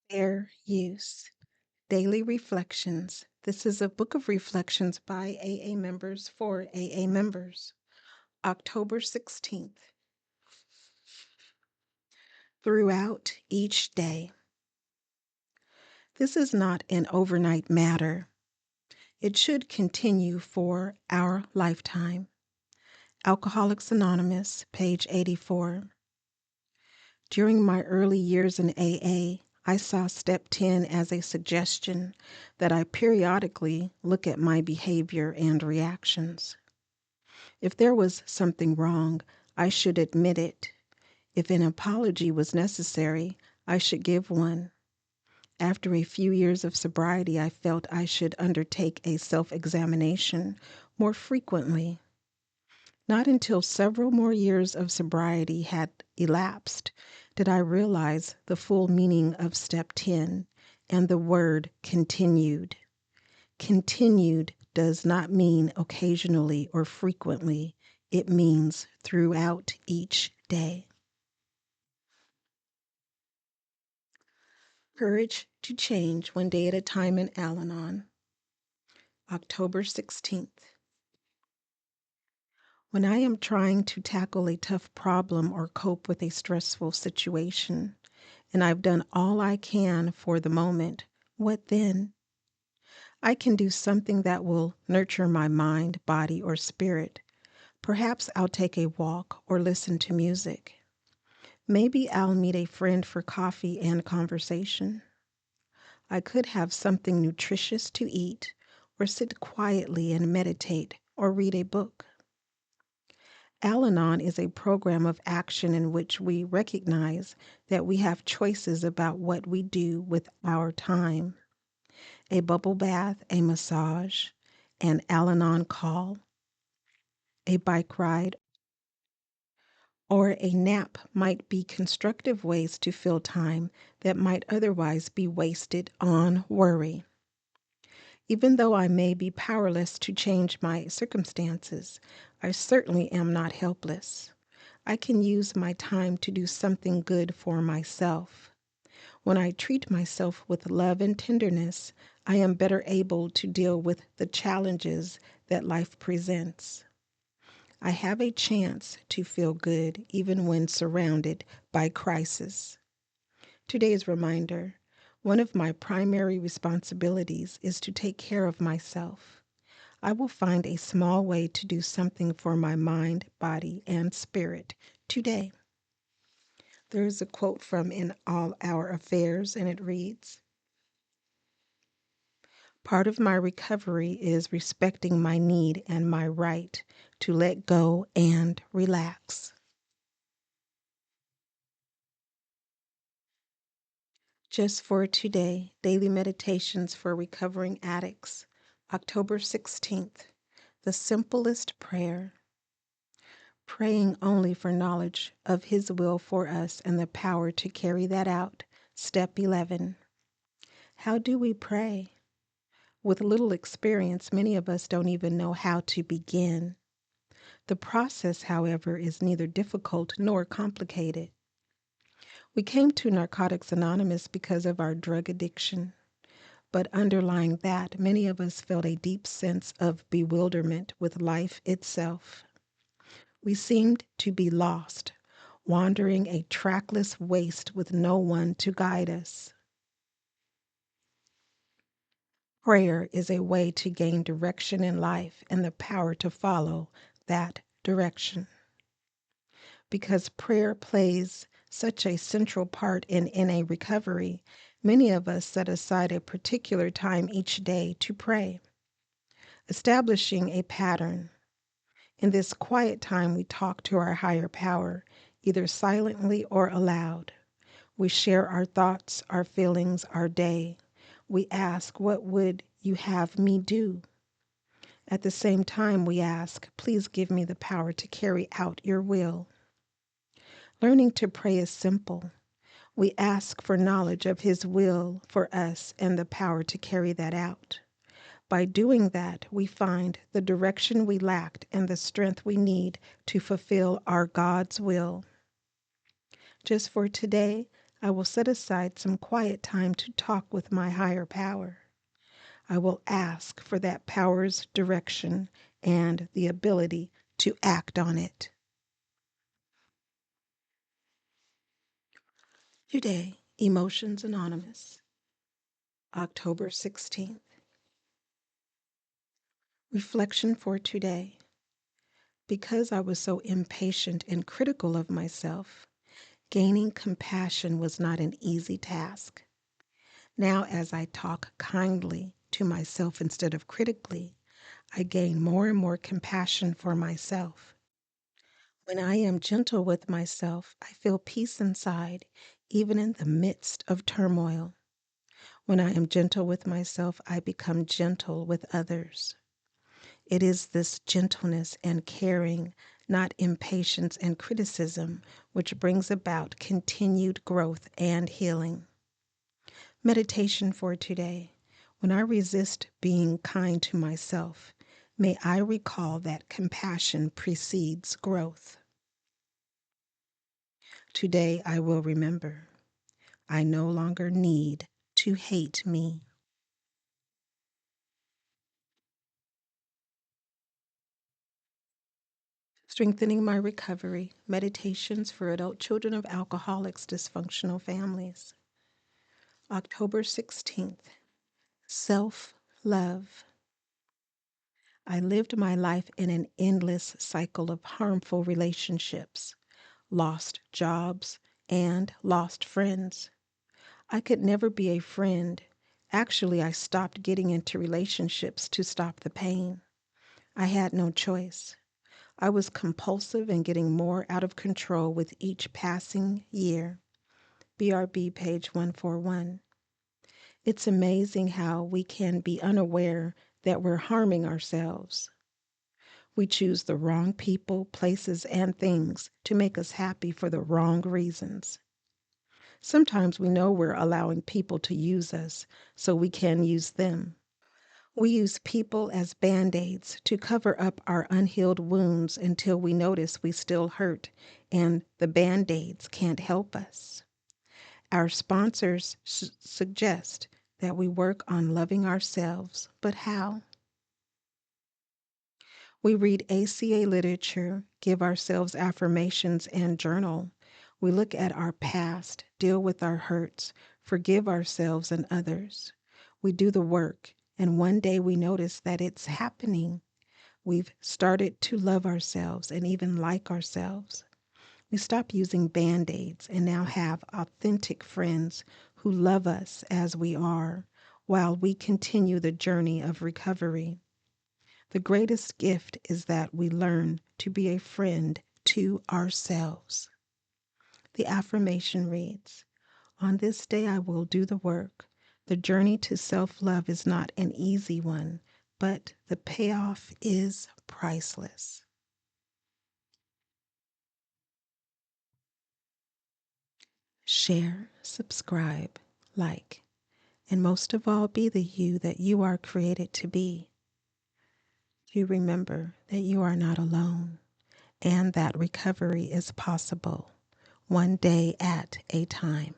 Fair Use Daily Reflections. This is a book of reflections by AA members for AA members. October 16th. Throughout each day. This is not an overnight matter. It should continue for our lifetime. Alcoholics Anonymous, page 84. During my early years in AA, I saw step 10 as a suggestion that I periodically look at my behavior and reactions. If there was something wrong, I should admit it. If an apology was necessary, I should give one. After a few years of sobriety, I felt I should undertake a self-examination more frequently. Not until several more years of sobriety had elapsed did I realize the full meaning of step 10 and the word continued. Continued does not mean occasionally or frequently. It means throughout each day. Courage to Change One Day at a Time in Al-Anon, October 16th. When I am trying to tackle a tough problem or cope with a stressful situation, and I've done all I can for the moment, what then? I can do something that will nurture my mind, body, or spirit. Perhaps I'll take a walk or listen to music. Maybe I'll meet a friend for coffee and conversation. I could have something nutritious to eat, or sit quietly and meditate, or read a book. Al-Anon is a program of action in which we recognize that we have choices about what we do with our time. A bubble bath, a massage, an Al-Anon call, a bike ride, or a nap might be constructive ways to fill time that might otherwise be wasted on worry. Even though I may be powerless to change my circumstances, I certainly am not helpless. I can use my time to do something good for myself. When I treat myself with love and tenderness, I am better able to deal with the challenges that life presents. I have a chance to feel good even when surrounded by crisis. Today's reminder: one of my primary responsibilities is to take care of myself. I will find a small way to do something for my mind, body, and spirit today. There is a quote from In All Our Affairs, and it reads, "Part of my recovery is respecting my need and my right to let go and relax." Just for Today, Daily Meditations for Recovering Addicts, October 16th. The Simplest Prayer. Praying only for knowledge of His will for us and the power to carry that out. Step 11. How do we pray? With little experience, many of us don't even know how to begin. The process, however, is neither difficult nor complicated. We came to Narcotics Anonymous because of our drug addiction. But underlying that, many of us felt a deep sense of bewilderment with life itself. We seemed to be lost, wandering a trackless waste with no one to guide us. Prayer is a way to gain direction in life and the power to follow that direction. Because prayer plays such a central part in a recovery, many of us set aside a particular time each day to pray, establishing a pattern. In this quiet time, we talk to our higher power, either silently or aloud. We share our thoughts, our feelings, our day. We ask, "What would you have me do?" At the same time, we ask, "Please give me the power to carry out your will." Learning to pray is simple. We ask for knowledge of His will for us and the power to carry that out. By doing that, we find the direction we lacked and the strength we need to fulfill our God's will. Just for today, I will set aside some quiet time to talk with my higher power. I will ask for that power's direction and the ability to act on it. Today, Emotions Anonymous, October 16th. Reflection for today. Because I was so impatient and critical of myself, gaining compassion was not an easy task. Now, as I talk kindly to myself instead of critically, I gain more and more compassion for myself. When I am gentle with myself, I feel peace inside, even in the midst of turmoil. When I am gentle with myself, I become gentle with others. It is this gentleness and caring, not impatience and criticism, which brings about continued growth and healing. Meditation for today. When I resist being kind to myself, may I recall that compassion precedes growth. Today I will remember, I no longer need to hate me. Strengthening my recovery. Meditations for adult children of alcoholics, dysfunctional families. October 16th. Self-love. I lived my life in an endless cycle of harmful relationships, lost jobs, and lost friends. I could never be a friend. Actually, I stopped getting into relationships to stop the pain. I had no choice. I was compulsive and getting more out of control with each passing year. BRB page 141. It's amazing how we can be unaware that we're harming ourselves. We choose the wrong people, places, and things to make us happy for the wrong reasons. Sometimes we know we're allowing people to use us so we can use them. We use people as band-aids to cover up our unhealed wounds until we notice we still hurt and the band-aids can't help us. Our sponsors suggest that we work on loving ourselves, but how? We read ACA literature, give ourselves affirmations, and journal. We look at our past, deal with our hurts, forgive ourselves and others. We do the work, and one day we notice that it's happening. We've started to love ourselves and even like ourselves. We stop using band-aids and now have authentic friends who love us as we are while we continue the journey of recovery. The greatest gift is that we learn to be a friend to ourselves. The affirmation reads, on this day I will do the work. The journey to self-love is not an easy one, but the payoff is priceless. Share, subscribe, like, and most of all, be the you that you are created to be. You remember that you are not alone and that recovery is possible, one day at a time.